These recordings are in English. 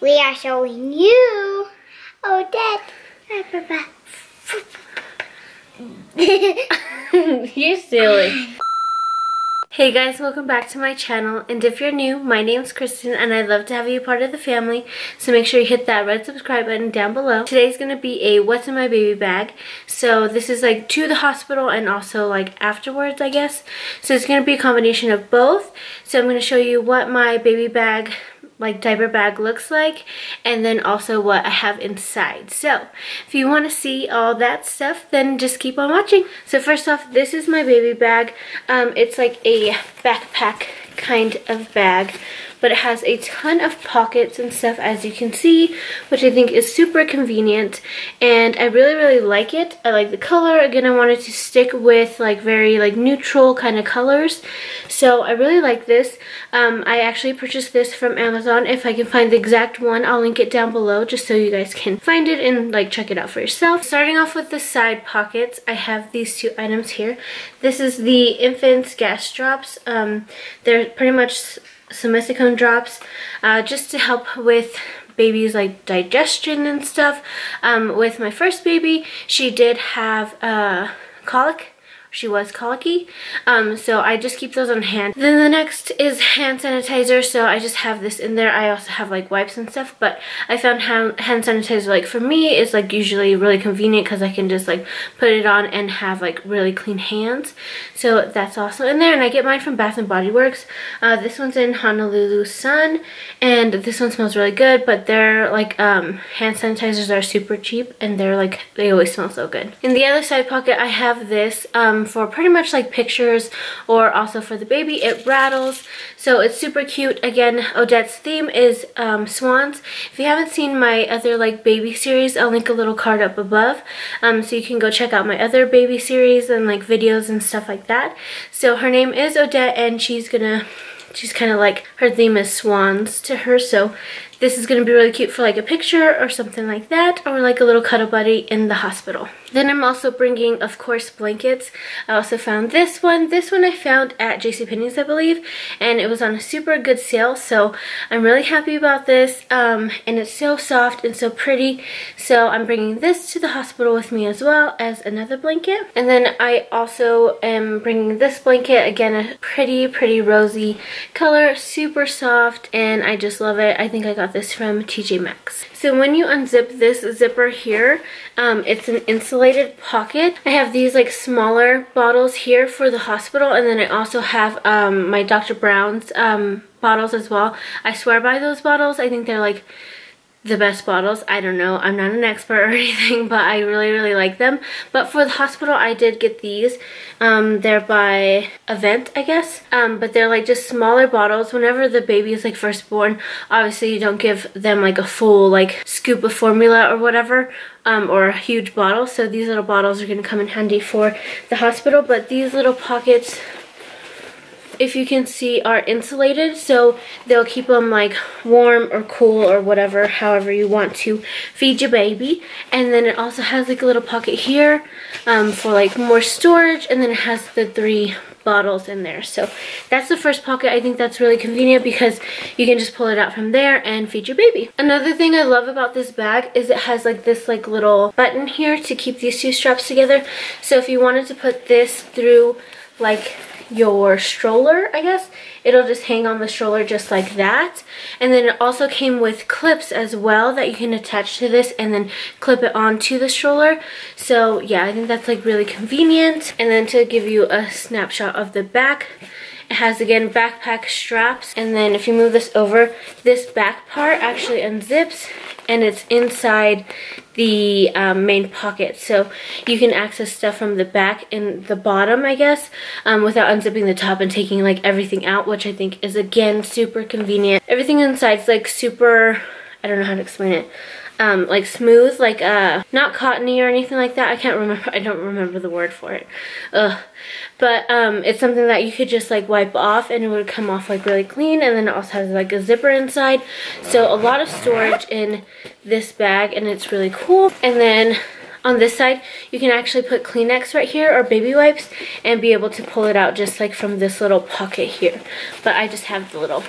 we are showing you Odette diaper bag. You're silly. Hey guys, welcome back to my channel, and if you're new, my name's Kristin and I'd love to have you part of the family, so make sure you hit that red subscribe button down below. Today's gonna be a what's in my baby bag. So this is like to the hospital and also like afterwards, I guess. So it's gonna be a combination of both. So I'm gonna show you what my baby bag, like diaper bag, looks like, and then also what I have inside. So if you want to see all that stuff, then just keep on watching. So first off, this is my baby bag. It's like a backpack kind of bag, but it has a ton of pockets and stuff, as you can see, which I think is super convenient, and I really like it. I like the color. Again, I wanted to stick with like very like neutral kind of colors, so I really like this. I actually purchased this from Amazon. If I can find the exact one, I'll link it down below just so you guys can find it and like check it out for yourself. Starting off with the side pockets, I have these two items here. This is the infant's gas drops. They're pretty much silicone drops, just to help with babies like digestion and stuff. With my first baby, she did have colic. She was colicky, so I just keep those on hand. Then the next is hand sanitizer, so I just have this in there. I also have like wipes and stuff, but I found hand sanitizer, like for me, is like usually really convenient because I can just like put it on and have like really clean hands. So that's also in there, and I get mine from Bath & Body Works. This one's in Honolulu Sun, and this one smells really good, but their like hand sanitizers are super cheap, and they're like, they always smell so good. In the other side pocket, I have this for pretty much like pictures, or also for the baby. It rattles, so it's super cute. Again, Odette's theme is swans. If you haven't seen my other like baby series, I'll link a little card up above, so you can go check out my other baby series and like videos and stuff like that. So her name is Odette, and she's kind of like, her theme is swans to her, so this is going to be really cute for like a picture or something like that, or like a little cuddle buddy in the hospital. Then I'm also bringing, of course, blankets. I also found this one. This one I found at JCPenney's, I believe, and it was on a super good sale, so I'm really happy about this, and it's so soft and so pretty, so I'm bringing this to the hospital with me as well as another blanket. And then I also am bringing this blanket, again, a pretty rosy color, super soft, and I just love it. I think I got this from TJ Maxx. So when you unzip this zipper here, it's an insulated pocket. I have these like smaller bottles here for the hospital, and then I also have my Dr. Brown's bottles as well. I swear by those bottles. I think they're like the best bottles. I don't know, I'm not an expert or anything, but I really like them. But for the hospital, I did get these. They're by Event, I guess, but they're like just smaller bottles. Whenever the baby is like first born, obviously you don't give them like a full like scoop of formula or whatever, or a huge bottle, so these little bottles are going to come in handy for the hospital. But these little pockets, if you can see, are insulated, so they'll keep them like warm or cool or whatever, however you want to feed your baby. And then it also has like a little pocket here for like more storage, and then it has the 3 bottles in there. So that's the first pocket. I think that's really convenient because you can just pull it out from there and feed your baby. Another thing I love about this bag is it has like this like little button here to keep these 2 straps together. So if you wanted to put this through like your stroller, I guess, it'll just hang on the stroller just like that. And then it also came with clips as well that you can attach to this and then clip it onto the stroller. So yeah, I think that's like really convenient. And then to give you a snapshot of the back, it has, again, backpack straps, and then if you move this over, this back part actually unzips, and it's inside the main pocket, so you can access stuff from the back and the bottom, I guess, without unzipping the top and taking like everything out, which I think is, again, super convenient. Everything inside is like super, I don't know how to explain it, like smooth, like not cottony or anything like that. I can't remember, I don't remember the word for it. But it's something that you could just like wipe off and it would come off like really clean. And then it also has like a zipper inside, so a lot of storage in this bag, and it's really cool. And then on this side, you can actually put Kleenex right here or baby wipes and be able to pull it out just like from this little pocket here. But I just have the little,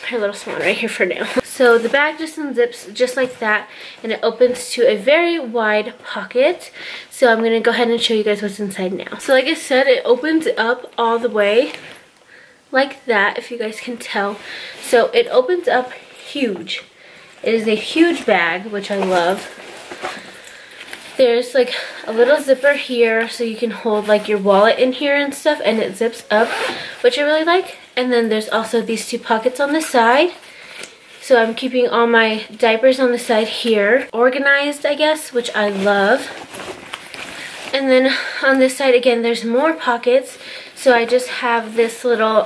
her little swan right here for now. So the bag just unzips just like that, and it opens to a very wide pocket. So I'm gonna go ahead and show you guys what's inside now. So like I said, it opens up all the way like that, if you guys can tell. So it opens up huge. It is a huge bag, which I love. There's like a little zipper here, so you can hold like your wallet in here and stuff, and it zips up, which I really like. And then there's also these two pockets on the side. So I'm keeping all my diapers on the side here, organized, I guess, which I love. And then on this side, again, there's more pockets. So I just have this little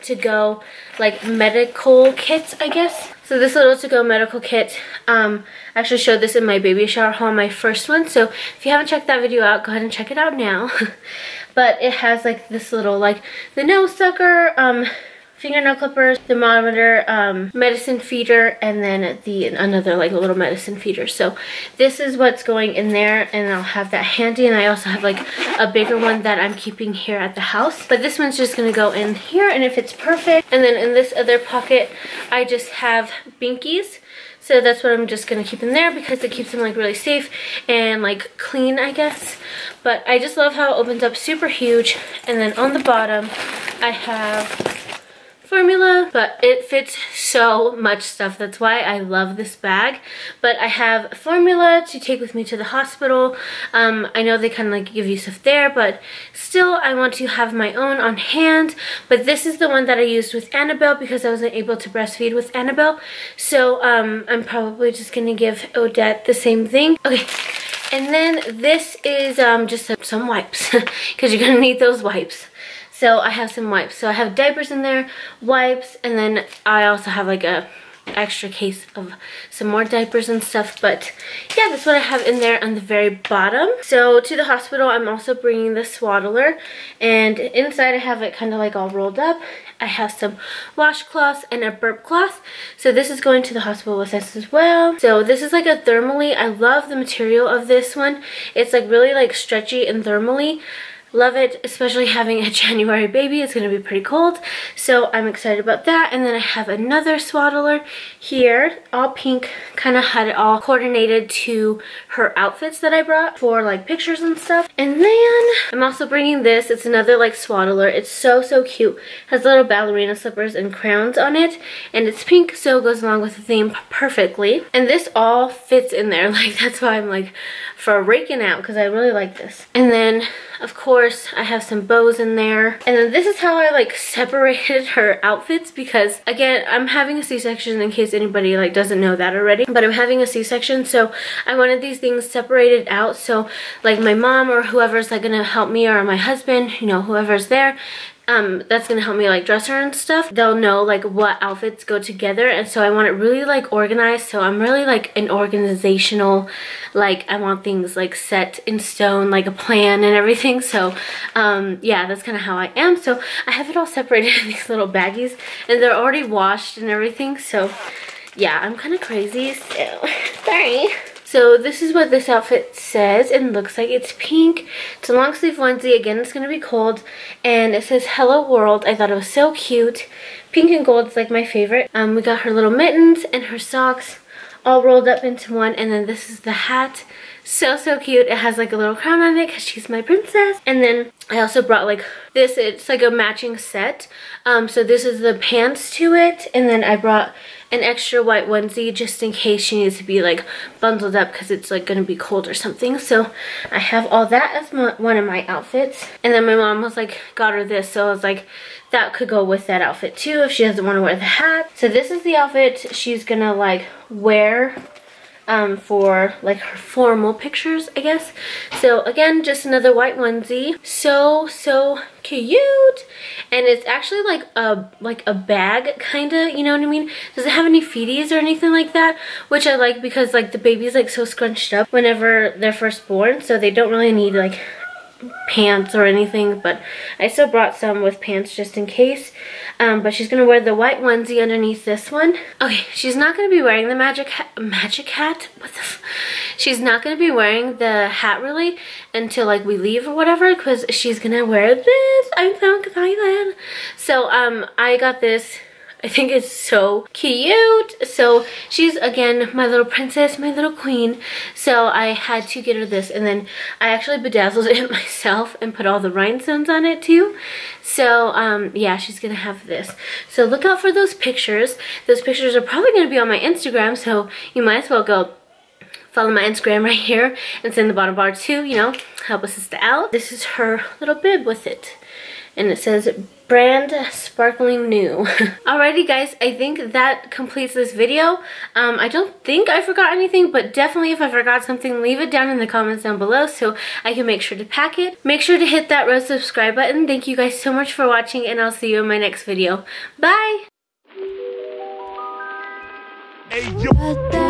to-go like medical kit, I guess. So this little to-go medical kit, I actually showed this in my baby shower haul, my first one. So if you haven't checked that video out, go ahead and check it out now. But it has like this little, like the nose sucker, fingernail clippers, thermometer, medicine feeder, and then another like little medicine feeder. So this is what's going in there, and I'll have that handy. And I also have like a bigger one that I'm keeping here at the house, but this one's just gonna go in here, and it fits perfect. And then in this other pocket, I just have binkies. So that's what I'm just gonna keep in there because it keeps them like really safe and like clean, I guess. But I just love how it opens up super huge. And then on the bottom, I have formula, but it fits so much stuff. That's why I love this bag. But I have formula to take with me to the hospital. I know they kind of like give you stuff there, but still I want to have my own on hand. But this is the one that I used with Annabelle because I wasn't able to breastfeed with Annabelle. So I'm probably just gonna give Odette the same thing. Okay. And then this is just some wipes because you're gonna need those wipes. So I have some wipes. So I have diapers in there, wipes, and then I also have like a extra case of some more diapers and stuff. But yeah, that's what I have in there on the very bottom. So to the hospital, I'm also bringing the swaddler, and inside I have it kind of like all rolled up. I have some washcloths and a burp cloth. So this is going to the hospital with us as well. So this is like a thermally. I love the material of this one. It's like really like stretchy and thermally. Love it, especially having a January baby. It's going to be pretty cold, so I'm excited about that. And then I have another swaddler here, all pink, kind of had it all coordinated to her outfits that I brought for like pictures and stuff. And then I'm also bringing this. It's another like swaddler. It's so cute. Has little ballerina slippers and crowns on it, and it's pink, so it goes along with the theme perfectly. And this all fits in there. Like that's why I'm like freaking out, because I really like this. And then of course I have some bows in there. And then this is how I like separated her outfits, because again, I'm having a C-section, in case anybody like doesn't know that already, but I'm having a C-section, so I wanted these things separated out. So like my mom or whoever's like gonna help me, or my husband, you know, whoever's there, that's gonna help me like dress her and stuff, they'll know like what outfits go together. And so I want it really like organized. So I'm really like an organizational, like I want things like set in stone, like a plan and everything. So yeah, that's kind of how I am. So I have it all separated in these little baggies, and they're already washed and everything. So yeah, I'm kind of crazy, so sorry. So this is what this outfit says and looks like. It's pink. It's a long sleeve onesie. Again, it's going to be cold. And it says Hello World. I thought it was so cute. Pink and gold is like my favorite. We got her little mittens and her socks all rolled up into one. And then this is the hat. So cute. It has like a little crown on it because she's my princess. And then I also brought like this. It's like a matching set. So this is the pants to it. And then I brought an extra white onesie just in case she needs to be like bundled up because it's like gonna be cold or something. So I have all that as one of my outfits. And then my mom was like, got her this, so I was like, that could go with that outfit too if she doesn't want to wear the hat. So this is the outfit she's gonna like wear for like her formal pictures, I guess. So again, just another white onesie. So cute. And it's actually like a bag kind of, you know what I mean? Doesn't have any feeties or anything like that, which I like because like the baby's like so scrunched up whenever they're first born, so they don't really need like pants or anything. But I still brought some with pants just in case. But she's gonna wear the white onesie underneath this one. Okay, she's not gonna be wearing the magic hat. What the she's not gonna be wearing the hat really until like we leave or whatever, because she's gonna wear this. I'm so excited. So I got this I think it's so cute. So she's, again, my little princess, my little queen. So I had to get her this, and then I actually bedazzled it myself and put all the rhinestones on it too. So yeah, she's gonna have this. So look out for those pictures. Those pictures are probably gonna be on my Instagram, so you might as well go follow my Instagram right here, and it's in the bottom bar too, you know, help a sister out. This is her little bib with it, and it says brand sparkling new. Alrighty guys, I think that completes this video. I don't think I forgot anything, but definitely if I forgot something, leave it down in the comments down below so I can make sure to pack it. Make sure to hit that red subscribe button. Thank you guys so much for watching, and I'll see you in my next video. Bye! Hey, yo.